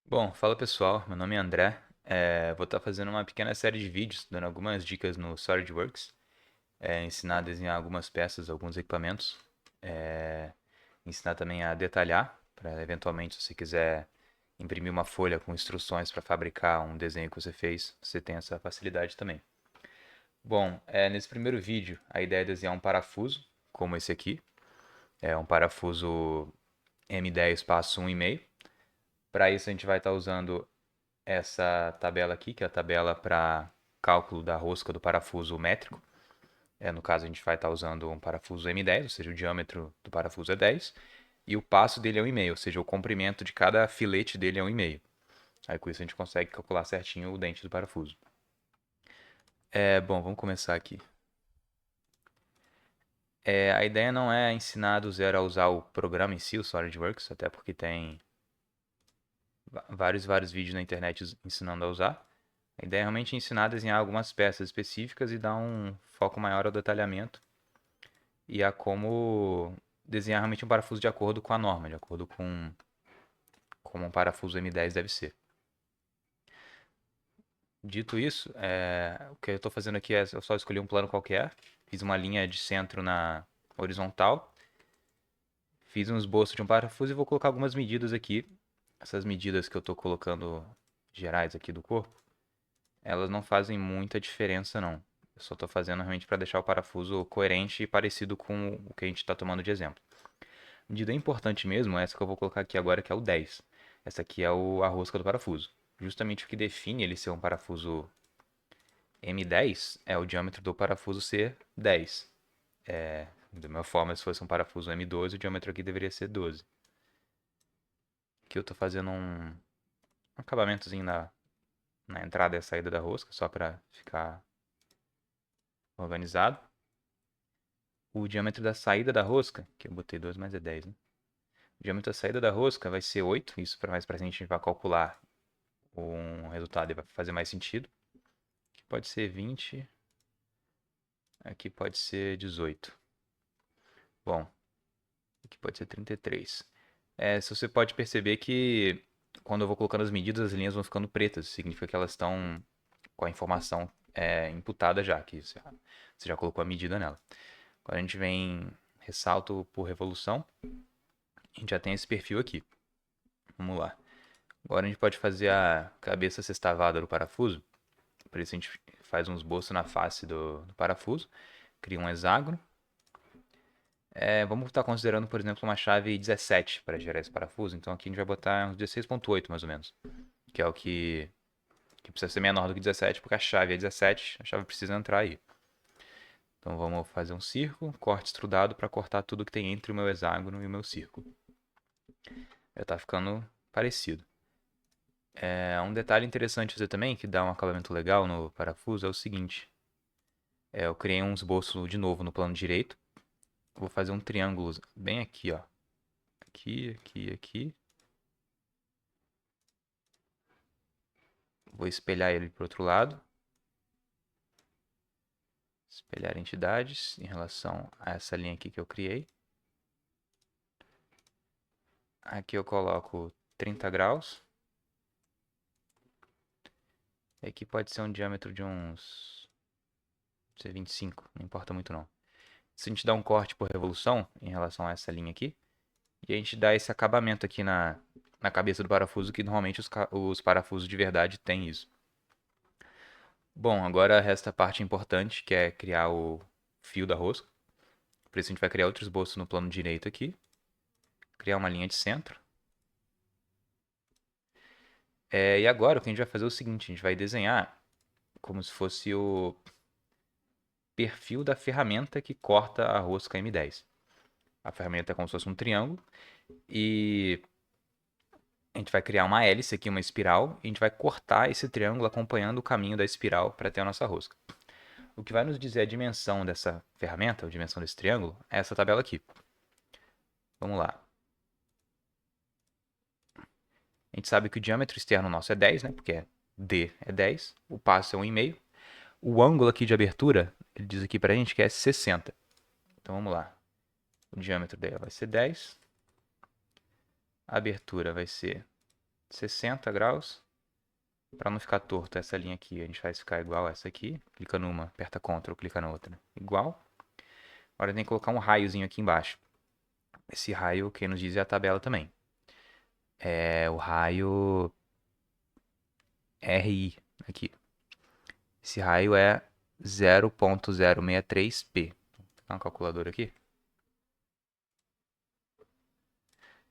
Bom, fala pessoal, meu nome é André. Vou estar fazendo uma pequena série de vídeos, dando algumas dicas no SolidWorks, ensinar a desenhar algumas peças, alguns equipamentos, ensinar também a detalhar, para eventualmente, se você quiser imprimir uma folha com instruções para fabricar um desenho que você fez, você tem essa facilidade também. Bom, nesse primeiro vídeo, a ideia é desenhar um parafuso, como esse aqui. É um parafuso M10 espaço 1,5. Para isso, a gente vai estar usando essa tabela aqui, que é a tabela para cálculo da rosca do parafuso métrico. No caso, a gente vai estar usando um parafuso M10, ou seja, o diâmetro do parafuso é 10, e o passo dele é 1,5, ou seja, o comprimento de cada filete dele é 1,5. Aí com isso a gente consegue calcular certinho o dente do parafuso. Bom, vamos começar aqui. A ideia não é ensinar do zero a usar o programa em si, o SolidWorks, até porque tem vários vídeos na internet ensinando a usar. A ideia é realmente ensinar a desenhar algumas peças específicas e dar um foco maior ao detalhamento e a como desenhar realmente um parafuso de acordo com a norma, de acordo com como um parafuso M10 deve ser. Dito isso, o que eu estou fazendo aqui é eu só escolhi um plano qualquer, fiz uma linha de centro na horizontal, fiz um esboço de um parafuso e vou colocar algumas medidas aqui. Essas medidas que eu estou colocando gerais aqui do corpo, elas não fazem muita diferença não. Eu só estou fazendo realmente para deixar o parafuso coerente e parecido com o que a gente está tomando de exemplo. Medida importante mesmo é essa que eu vou colocar aqui agora, que é o 10. Essa aqui é a rosca do parafuso. Justamente o que define ele ser um parafuso M10 é o diâmetro do parafuso ser 10. Da mesma forma, se fosse um parafuso M12, o diâmetro aqui deveria ser 12. Aqui eu estou fazendo um acabamentozinho na entrada e saída da rosca, só para ficar organizado. O diâmetro da saída da rosca, que eu botei 12, mas é 10, né? O diâmetro da saída da rosca vai ser 8. Isso para mais pra frente a gente vai calcular um resultado e vai fazer mais sentido. Aqui pode ser 20, aqui pode ser 18. Bom, aqui pode ser 33. Se você pode perceber que quando eu vou colocando as medidas, as linhas vão ficando pretas. Significa que elas estão com a informação imputada já, que você já colocou a medida nela. Quando a gente vem ressalto por revolução, a gente já tem esse perfil aqui. Vamos lá. Agora a gente pode fazer a cabeça sextavada do parafuso. Por isso a gente faz um esboço na face do parafuso, cria um hexágono. Vamos estar considerando, por exemplo, uma chave 17 para gerar esse parafuso. Então aqui a gente vai botar uns 16,8 mais ou menos, que é o que precisa ser menor do que 17, porque a chave é 17, a chave precisa entrar aí. Então vamos fazer um círculo, corte extrudado para cortar tudo que tem entre o meu hexágono e o meu círculo. Já está ficando parecido. Um detalhe interessante fazer também, que dá um acabamento legal no parafuso, é o seguinte. Eu criei um esboço de novo no plano direito. Vou fazer um triângulo bem aqui, ó. Aqui, aqui, aqui. Vou espelhar ele para o outro lado. Espelhar entidades em relação a essa linha aqui que eu criei. Aqui eu coloco 30 graus. Aqui pode ser um diâmetro de uns 25, não importa muito não. Se a gente dá um corte por revolução em relação a essa linha aqui, e a gente dá esse acabamento aqui na cabeça do parafuso, que normalmente os parafusos de verdade têm isso. Bom, agora resta a parte importante, que é criar o fio da rosca. Por isso a gente vai criar outro esboço no plano direito aqui. Criar uma linha de centro. E agora o que a gente vai fazer é o seguinte, a gente vai desenhar como se fosse o perfil da ferramenta que corta a rosca M10. A ferramenta é como se fosse um triângulo e a gente vai criar uma hélice aqui, uma espiral, e a gente vai cortar esse triângulo acompanhando o caminho da espiral para ter a nossa rosca. O que vai nos dizer a dimensão dessa ferramenta, a dimensão desse triângulo, é essa tabela aqui. Vamos lá. A gente sabe que o diâmetro externo nosso é 10, né? Porque D é 10, o passo é 1,5. O ângulo aqui de abertura, ele diz aqui pra gente que é 60. Então vamos lá. O diâmetro dela vai ser 10. A abertura vai ser 60 graus. Para não ficar torto essa linha aqui, a gente faz ficar igual essa aqui. Clica numa, aperta Ctrl, clica na outra. Igual. Agora tem que colocar um raiozinho aqui embaixo. Esse raio, quem nos diz é a tabela também. É o raio RI aqui. Esse raio é 0.063p. Vou pegar uma calculadora aqui.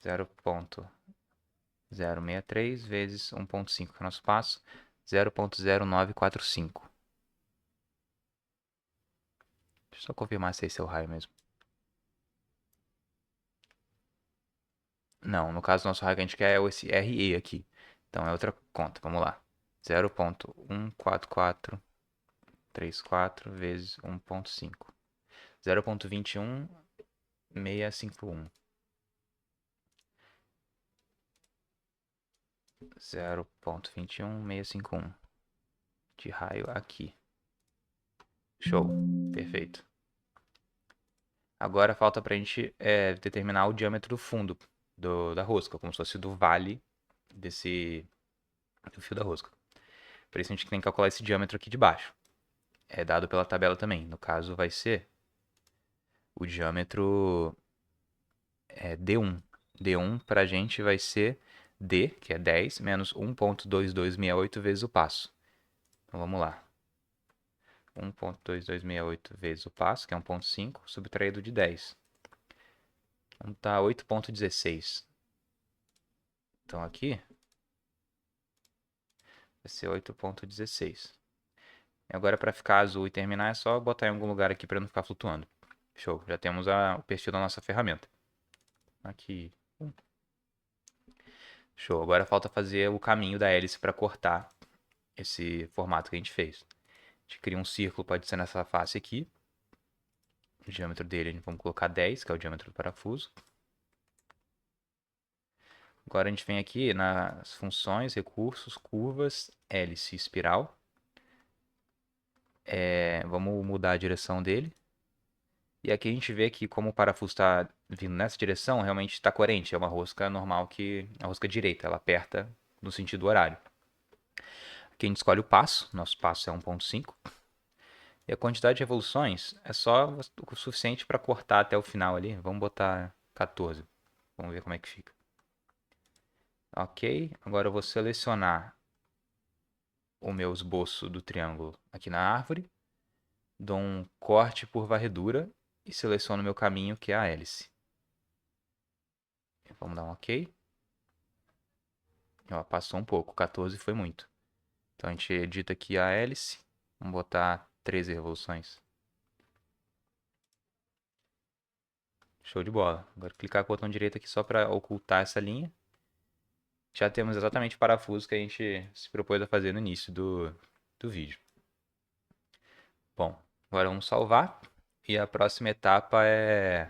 0.063 vezes 1.5, que é o nosso passo. 0.0945. Deixa eu só confirmar se esse é o raio mesmo. Não, no caso, nosso raio que a gente quer é esse RE aqui. Então é outra conta, vamos lá. 0.14434 vezes 1.5. 0.21651. 0.21651 de raio aqui. Show, perfeito. Agora falta pra gente determinar o diâmetro do fundo da rosca, como se fosse do vale do fio da rosca. Por isso a gente tem que calcular esse diâmetro aqui de baixo. É dado pela tabela também. No caso vai ser o diâmetro D1. D1 pra gente vai ser D, que é 10, menos 1.2268 vezes o passo. Então vamos lá. 1.2268 vezes o passo, que é 1.5, subtraído de 10. Então tá 8.16. Então aqui vai ser 8.16. E agora para ficar azul e terminar é só botar em algum lugar aqui para não ficar flutuando. Show, já temos o perfil da nossa ferramenta. Aqui. Show, agora falta fazer o caminho da hélice para cortar esse formato que a gente fez. A gente cria um círculo, pode ser nessa face aqui. O diâmetro dele, vamos colocar 10, que é o diâmetro do parafuso. Agora a gente vem aqui nas funções, recursos, curvas, hélice, espiral. Vamos mudar a direção dele. E aqui a gente vê que como o parafuso está vindo nessa direção, realmente está coerente. É uma rosca normal a rosca direita, ela aperta no sentido horário. Aqui a gente escolhe o passo, nosso passo é 1.5. E a quantidade de revoluções é só o suficiente para cortar até o final ali. Vamos botar 14. Vamos ver como é que fica. Ok, agora eu vou selecionar o meu esboço do triângulo aqui na árvore. Dou um corte por varredura e seleciono o meu caminho, que é a hélice. Vamos dar um ok. Ó, passou um pouco, 14 foi muito. Então a gente edita aqui a hélice. Vamos botar 13 revoluções. Show de bola. Agora clicar com o botão direito aqui só para ocultar essa linha. Já temos exatamente o parafuso que a gente se propôs a fazer no início do vídeo. Bom, agora vamos salvar. E a próxima etapa é...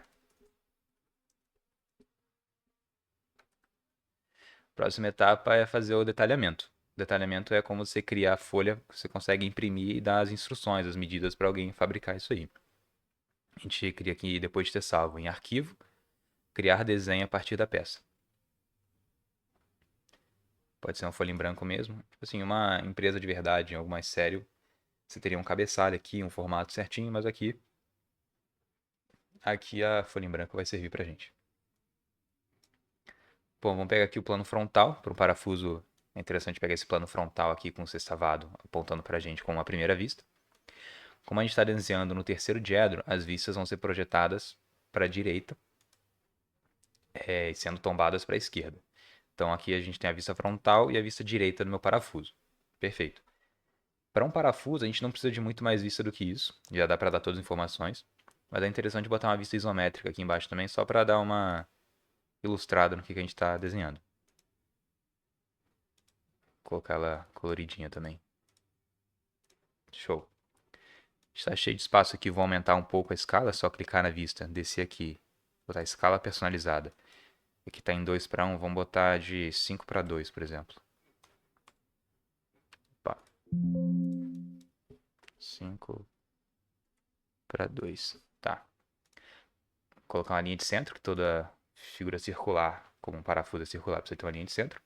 Próxima etapa é fazer o detalhamento. O detalhamento é como você criar a folha, você consegue imprimir e dar as instruções, as medidas para alguém fabricar isso aí. A gente cria aqui, depois de ter salvo em arquivo, criar desenho a partir da peça. Pode ser uma folha em branco mesmo. Tipo assim, uma empresa de verdade, algo mais sério, você teria um cabeçalho aqui, um formato certinho, mas aqui a folha em branco vai servir pra gente. Bom, vamos pegar aqui o plano frontal, para um parafuso. É interessante pegar esse plano frontal aqui com o sextavado apontando pra gente com uma primeira vista. Como a gente está desenhando no terceiro diedro, as vistas vão ser projetadas para a direita e sendo tombadas para a esquerda. Então aqui a gente tem a vista frontal e a vista direita do meu parafuso. Perfeito. Para um parafuso, a gente não precisa de muito mais vista do que isso. Já dá para dar todas as informações. Mas é interessante botar uma vista isométrica aqui embaixo também, só para dar uma ilustrada no que a gente está desenhando. Vou colocar ela coloridinha também. Show. Está cheio de espaço aqui, vou aumentar um pouco a escala, é só clicar na vista, descer aqui, botar escala personalizada. Aqui está em 2:1, vamos botar de 5:2, por exemplo. Opa. 5:2. Tá. Vou colocar uma linha de centro, que toda figura circular, como um parafuso é circular, precisa ter uma linha de centro.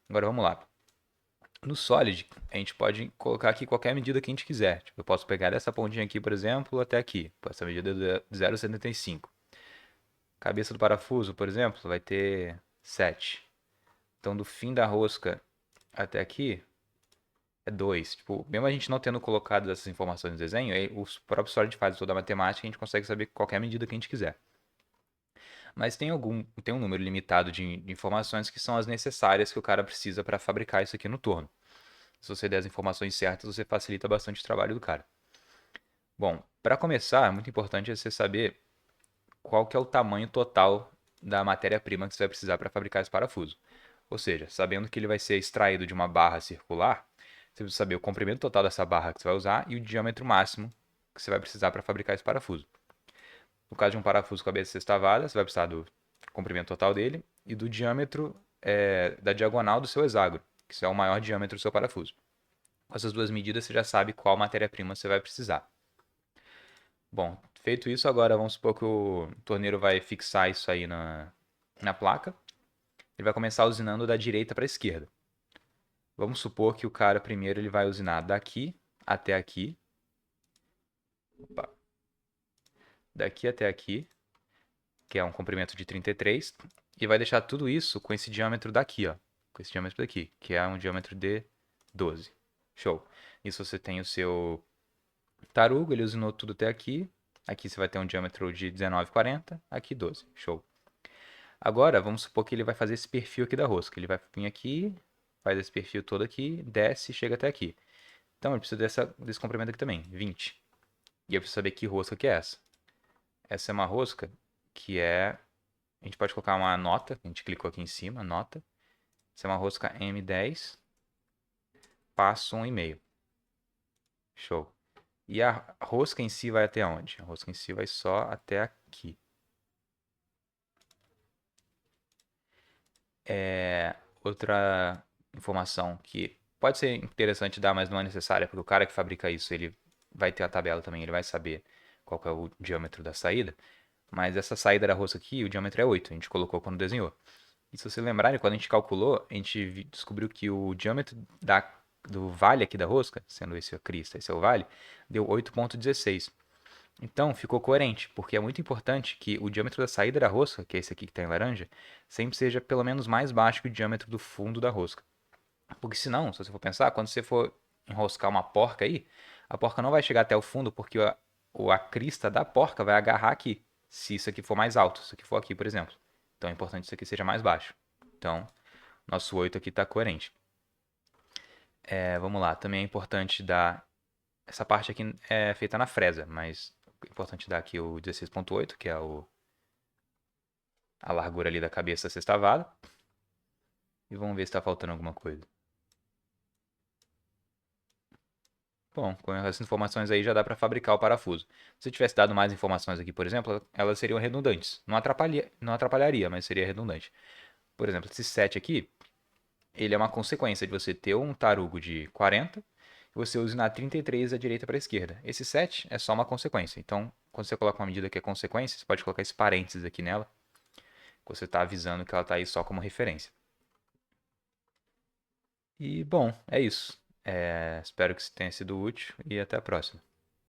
Agora vamos lá. No Solid, a gente pode colocar aqui qualquer medida que a gente quiser. Tipo, eu posso pegar dessa pontinha aqui, por exemplo, até aqui. Essa medida é de 0,75. Cabeça do parafuso, por exemplo, vai ter 7. Então, do fim da rosca até aqui é 2. Tipo, mesmo a gente não tendo colocado essas informações no desenho, aí o próprio Solid faz toda a matemática e a gente consegue saber qualquer medida que a gente quiser. Mas tem um número limitado de informações que são as necessárias que o cara precisa para fabricar isso aqui no torno. Se você der as informações certas, você facilita bastante o trabalho do cara. Bom, para começar, é muito importante você saber qual que é o tamanho total da matéria-prima que você vai precisar para fabricar esse parafuso. Ou seja, sabendo que ele vai ser extraído de uma barra circular, você precisa saber o comprimento total dessa barra que você vai usar e o diâmetro máximo que você vai precisar para fabricar esse parafuso. No caso de um parafuso cabeça sextavada, você vai precisar do comprimento total dele e do diâmetro da diagonal do seu hexágono, que é o maior diâmetro do seu parafuso. Com essas duas medidas, você já sabe qual matéria-prima você vai precisar. Bom, feito isso, agora vamos supor que o torneiro vai fixar isso aí na placa. Ele vai começar usinando da direita para a esquerda. Vamos supor que o cara primeiro ele vai usinar daqui até aqui. Opa, daqui até aqui, que é um comprimento de 33. E vai deixar tudo isso com esse diâmetro daqui, ó. Com esse diâmetro daqui, que é um diâmetro de 12. Show. Isso você tem o seu tarugo, ele usinou tudo até aqui. Aqui você vai ter um diâmetro de 19,40. Aqui 12. Show. Agora, vamos supor que ele vai fazer esse perfil aqui da rosca. Ele vai vir aqui, faz esse perfil todo aqui, desce e chega até aqui. Então, ele precisa desse comprimento aqui também, 20. E eu preciso saber que rosca que é essa. Essa é uma rosca que é... A gente pode colocar uma nota, a gente clicou aqui em cima, nota. Essa é uma rosca M10, passo 1,5. Show. E a rosca em si vai até onde? A rosca em si vai só até aqui. Outra informação que pode ser interessante dar, mas não é necessária, porque o cara que fabrica isso, ele vai ter a tabela também, ele vai saber qual que é o diâmetro da saída. Mas essa saída da rosca aqui, o diâmetro é 8, a gente colocou quando desenhou. E se você lembrarem, quando a gente calculou, a gente descobriu que o diâmetro do vale aqui da rosca, sendo esse a crista, esse é o vale, deu 8,16. Então, ficou coerente, porque é muito importante que o diâmetro da saída da rosca, que é esse aqui que está em laranja, sempre seja pelo menos mais baixo que o diâmetro do fundo da rosca. Porque senão, se você for pensar, quando você for enroscar uma porca aí, a porca não vai chegar até o fundo porque a crista da porca vai agarrar aqui, se isso aqui for mais alto, se isso aqui for aqui, por exemplo. Então é importante que isso aqui seja mais baixo. Então, nosso 8 aqui está coerente. Vamos lá, também é importante dar... Essa parte aqui é feita na fresa, mas é importante dar aqui o 16,8, que é a largura ali da cabeça sextavada. E vamos ver se está faltando alguma coisa. Bom, com essas informações aí já dá para fabricar o parafuso. Se eu tivesse dado mais informações aqui, por exemplo, elas seriam redundantes. Não atrapalharia, mas seria redundante. Por exemplo, esse 7 aqui, ele é uma consequência de você ter um tarugo de 40 e você usinar 33 da direita para a esquerda. Esse 7 é só uma consequência. Então, quando você coloca uma medida que é consequência, você pode colocar esse parênteses aqui nela, que você está avisando que ela está aí só como referência. E, bom, é isso. Espero que isso tenha sido útil e até a próxima.